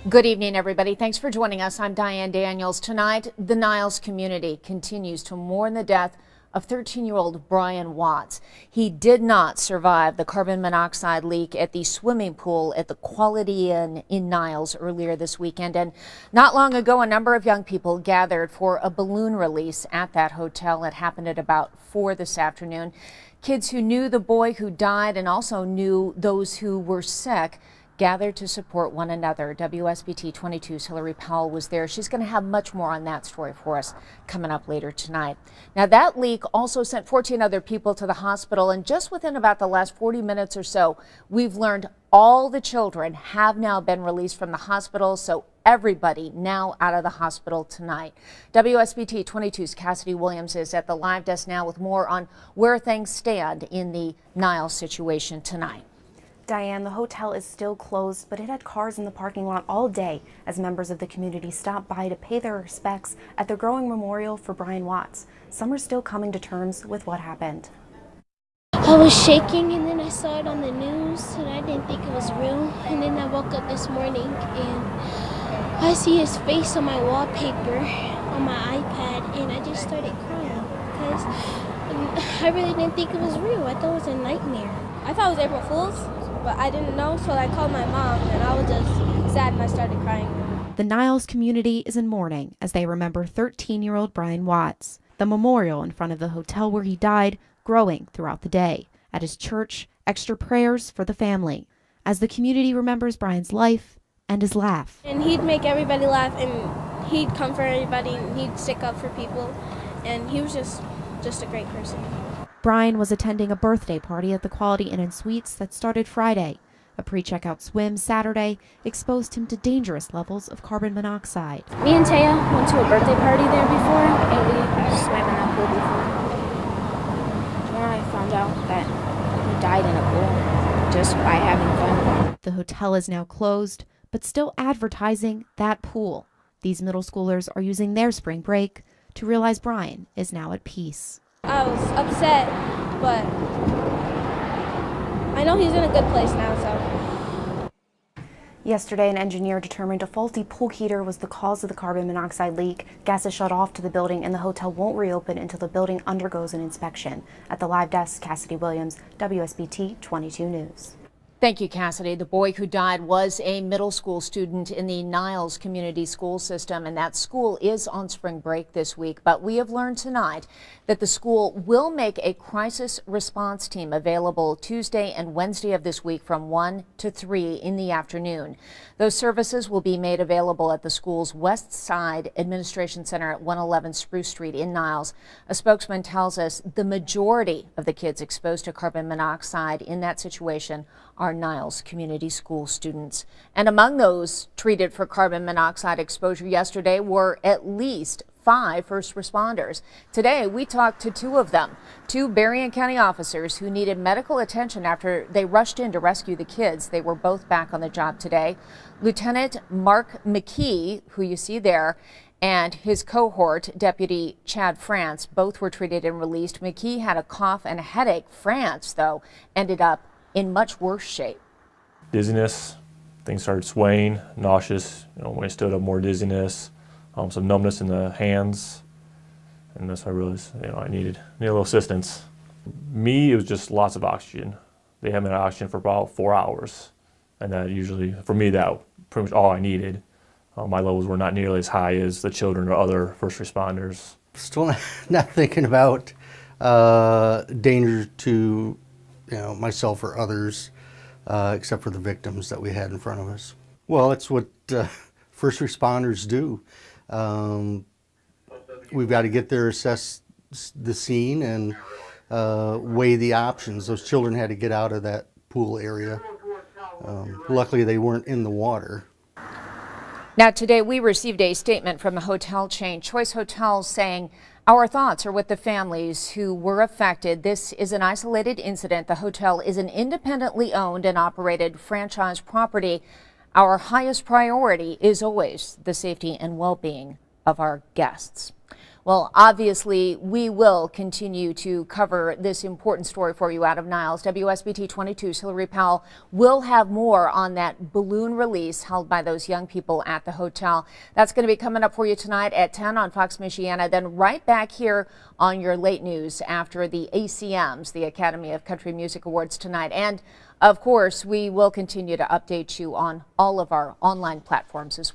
Good evening, everybody. Thanks for joining us. I'm Diane Daniels. Tonight, the Niles community continues to mourn the death of 13-year-old Brian Watts. He did not survive the carbon monoxide leak at the swimming pool at the Quality Inn in Niles earlier this weekend. And not long ago, a number of young people gathered for a balloon release at that hotel. It happened at about 4 this afternoon. Kids who knew the boy who died and also knew those who were sick gathered to support one another. WSBT-22's Hillary Powell was there. She's going to have much more on that story for us coming up later tonight. Now, that leak also sent 14 other people to the hospital, and just within about the last 40 minutes or so, we've learned all the children have now been released from the hospital, so everybody now out of the hospital tonight. WSBT-22's Cassidy Williams is at the live desk now with more on where things stand in the Niles situation tonight. Diane, the hotel is still closed, but it had cars in the parking lot all day as members of the community stopped by to pay their respects at the growing memorial for Brian Watts. Some are still coming to terms with what happened. I was shaking, and then I saw it on the news and I didn't think it was real. And then I woke up this morning and I see his face on my wallpaper on my iPad, and I just started crying because I really didn't think it was real. I thought it was a nightmare. I thought it was April Fool's, but I didn't know, so I called my mom, and I was just sad, and I started crying. The Niles community is in mourning as they remember 13-year-old Brian Watts. The memorial in front of the hotel where he died growing throughout the day. At his church, extra prayers for the family as the community remembers Brian's life and his laugh. And he'd make everybody laugh, and he'd comfort everybody, and he'd stick up for people, and he was just a great person. Brian was attending a birthday party at the Quality Inn and Suites that started Friday. A pre-checkout swim Saturday exposed him to dangerous levels of carbon monoxide. Me and Taya went to a birthday party there before, and we swam in that pool before. And I found out that he died in a pool just by having fun. The hotel is now closed, but still advertising that pool. These middle schoolers are using their spring break to realize Brian is now at peace. I was upset, but I know he's in a good place now, so. Yesterday, an engineer determined a faulty pool heater was the cause of the carbon monoxide leak. Gas is shut off to the building, and the hotel won't reopen until the building undergoes an inspection. At the live desk, Cassidy Williams, WSBT 22 News. Thank you, Cassidy. The boy who died was a middle school student in the Niles community school system, and that school is on spring break this week. But we have learned tonight that the school will make a crisis response team available Tuesday and Wednesday of this week from 1 to 3 in the afternoon. Those services will be made available at the school's West Side Administration Center at 111 Spruce Street in Niles. A spokesman tells us the majority of the kids exposed to carbon monoxide in that situation are Niles community school students. And among those treated for carbon monoxide exposure yesterday were at least 5 first responders. Today, we talked to 2 of them, 2 Berrien County officers who needed medical attention after they rushed in to rescue the kids. They were both back on the job today. Lieutenant Mark McKee, who you see there, and his cohort, Deputy Chad France, both were treated and released. McKee had a cough and a headache. France, though, ended up in much worse shape. Dizziness, things started swaying, nauseous, when I stood up, more dizziness, some numbness in the hands, and that's when I realized, I needed a little assistance. Me, it was just lots of oxygen. They had me on oxygen for about 4 hours, and that usually, for me, that pretty much all I needed. My levels were not nearly as high as the children or other first responders. Still not thinking about danger to myself or others, except for the victims that we had in front of us. Well, it's what first responders do. We've got to get there, assess the scene, and weigh the options. Those children had to get out of that pool area. Luckily, they weren't in the water. Now, today we received a statement from the hotel chain Choice Hotels saying, "Our thoughts are with the families who were affected. This is an isolated incident. The hotel is an independently owned and operated franchise property. Our highest priority is always the safety and well-being of our guests. Well, obviously, we will continue to cover this important story for you out of Niles. WSBT-22's Hillary Powell will have more on that balloon release held by those young people at the hotel. That's going to be coming up for you tonight at 10 on Fox Michiana, then right back here on your late news after the ACMs, the Academy of Country Music Awards tonight. And, of course, we will continue to update you on all of our online platforms as well.